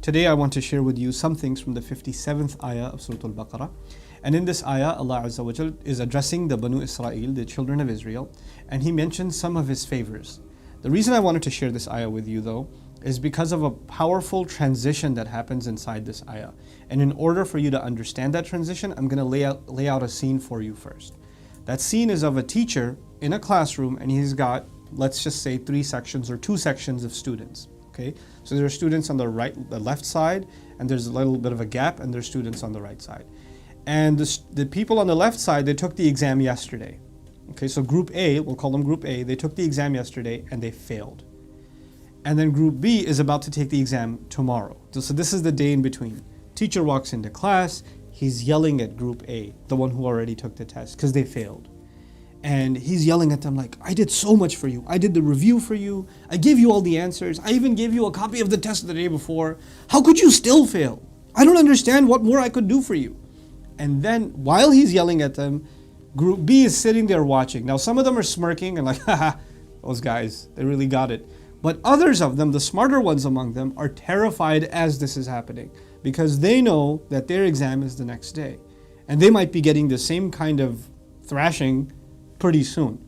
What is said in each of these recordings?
Today I want to share with you some things from the 57th ayah of Surah Al-Baqarah. And in this ayah, Allah Azza wa Jal is addressing the Banu Israel, the children of Israel, and He mentions some of His favors. The reason I wanted to share this ayah with you though, is because of a powerful transition that happens inside this ayah. And in order for you to understand that transition, I'm going to lay out a scene for you first. That scene is of a teacher in a classroom, and he's got, let's just say, 3 sections or 2 sections of students. Okay, so there are students on the left side, and there's a little bit of a gap, and there's students on the right side. And the people on the left side, they took the exam yesterday. Okay, so group A, we'll call them group A, they took the exam yesterday and they failed. And then group B is about to take the exam tomorrow. So this is the day in between. Teacher walks into class, he's yelling at group A, the one who already took the test, because they failed. And he's yelling at them like, I did so much for you. I did the review for you. I gave you all the answers. I even gave you a copy of the test the day before. How could you still fail? I don't understand what more I could do for you. And then while he's yelling at them, group B is sitting there watching. Now some of them are smirking and like, haha, those guys, they really got it. But others of them, the smarter ones among them, are terrified as this is happening, because they know that their exam is the next day. And they might be getting the same kind of thrashing pretty soon.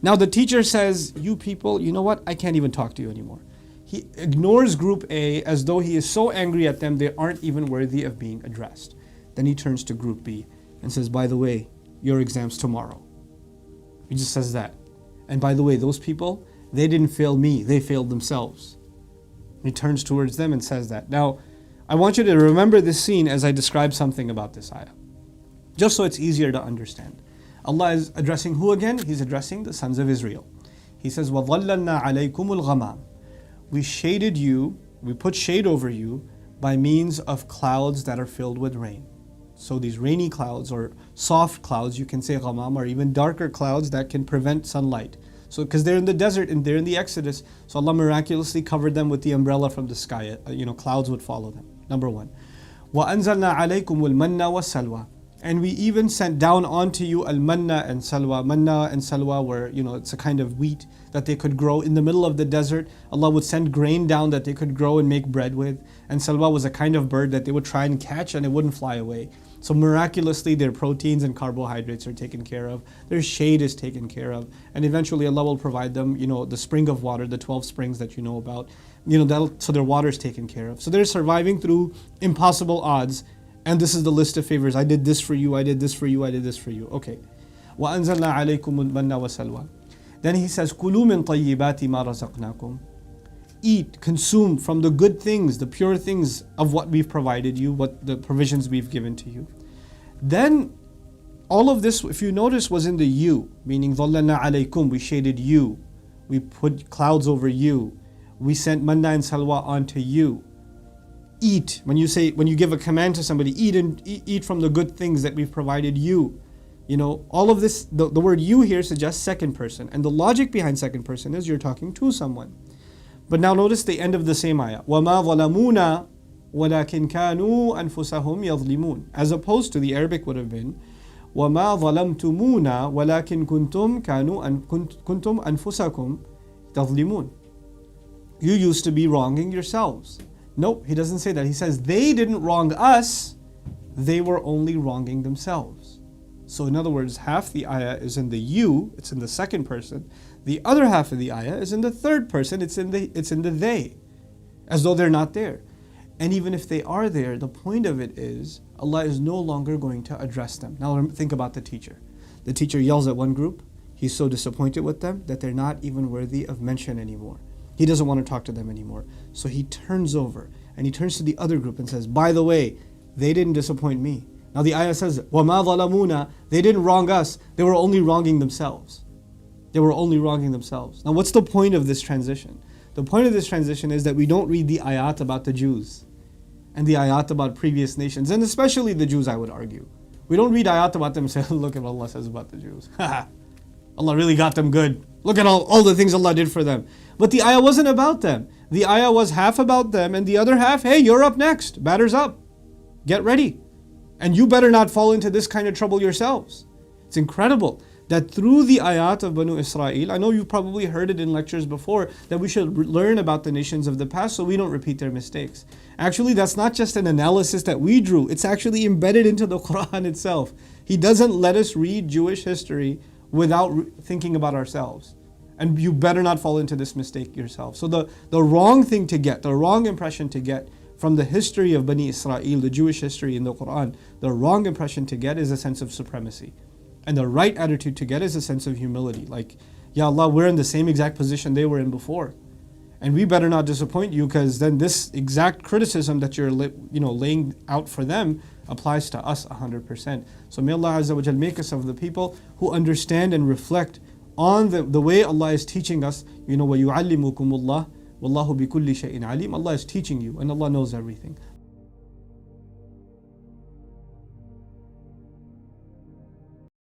Now the teacher says, you people, you know what? I can't even talk to you anymore. He ignores group A as though he is so angry at them they aren't even worthy of being addressed. Then he turns to group B and says, by the way, your exam's tomorrow. He just says that. And by the way, those people, they didn't fail me, they failed themselves. He turns towards them and says that. Now, I want you to remember this scene as I describe something about this ayah, just so it's easier to understand. Allah is addressing who again? He's addressing the sons of Israel. He says, وَظَلَّلْنَا عَلَيْكُمُ الْغَمَامِ. We shaded you, we put shade over you by means of clouds that are filled with rain. So these rainy clouds or soft clouds, you can say ghamam, or even darker clouds that can prevent sunlight. So because they're in the desert and they're in the Exodus, so Allah miraculously covered them with the umbrella from the sky. Clouds would follow them. Number 1. وَأَنزَلْنَا عَلَيْكُمُ الْمَنَّ وَالسَّلْوَى. And we even sent down onto you al-manna and salwa. Manna and salwa were, it's a kind of wheat that they could grow in the middle of the desert. Allah would send grain down that they could grow and make bread with. And salwa was a kind of bird that they would try and catch and it wouldn't fly away. So miraculously their proteins and carbohydrates are taken care of. Their shade is taken care of. And eventually Allah will provide them, the spring of water, the 12 springs that you know about. So their water is taken care of. So they're surviving through impossible odds. And this is the list of favors. I did this for you, I did this for you, I did this for you. Okay. وَأَنزَلْنَا عَلَيْكُمُ الْمَنَّ وَالسَّلْوَى. Then he says, كُلُوا مِن طَيِّبَاتِ مَا رَزَقْنَاكُمْ. Eat, consume from the good things, the pure things of what we've provided you, what the provisions we've given to you. Then all of this, if you notice, was in the you, meaning ظَلَّلْنَا عَلَيْكُمْ, we shaded you, we put clouds over you, we sent manna and salwa onto you. Eat, when you give a command to somebody, eat from the good things that we've provided you. All of this, the word you here suggests second person. And the logic behind second person is you're talking to someone. But now notice the end of the same ayah. وَمَا ظَلَمُونَا وَلَكِنْ كَانُوا أَنفُسَهُمْ يَظْلِمُونَ. As opposed to the Arabic would have been, وَمَا ظَلَمْتُمُونَا وَلَكِنْ كُنْتُمْ أَنفُسَكُمْ تَظْلِمُونَ. You used to be wronging yourselves. Nope, he doesn't say that. He says they didn't wrong us, they were only wronging themselves. So in other words, half the ayah is in the you, it's in the second person. The other half of the ayah is in the third person, it's in the they, as though they're not there. And even if they are there, the point of it is Allah is no longer going to address them. Now think about the teacher. The teacher yells at one group, he's so disappointed with them that they're not even worthy of mention anymore. He doesn't want to talk to them anymore. So he turns over and he turns to the other group and says, by the way, they didn't disappoint me. Now the ayah says, وَمَا ظَلَمُونَا. They didn't wrong us. They were only wronging themselves. They were only wronging themselves. Now what's the point of this transition? The point of this transition is that we don't read the ayat about the Jews and the ayat about previous nations, and especially the Jews, I would argue. We don't read ayat about them and say, look at what Allah says about the Jews. Allah really got them good. Look at all the things Allah did for them. But the ayah wasn't about them. The ayah was half about them and the other half, hey, you're up next. Batter's up. Get ready. And you better not fall into this kind of trouble yourselves. It's incredible that through the ayat of Banu Israel, I know you've probably heard it in lectures before, that we should learn about the nations of the past so we don't repeat their mistakes. Actually, that's not just an analysis that we drew, it's actually embedded into the Quran itself. He doesn't let us read Jewish history without thinking about ourselves. And you better not fall into this mistake yourself. So the wrong thing to get, the wrong impression to get from the history of Bani Israel, the Jewish history in the Quran, the wrong impression to get is a sense of supremacy. And the right attitude to get is a sense of humility. Like, Ya Allah, we're in the same exact position they were in before. And we better not disappoint you, because then this exact criticism that you're laying out for them applies to us 100%. So may Allah Azza wa Jal make us of the people who understand and reflect on the way Allah is teaching us. وَيُعَلِّمُكُمُ اللَّهُ وَاللَّهُ بِكُلِّ شَيْءٍ عَلِيمٌ. Allah is teaching you and Allah knows everything.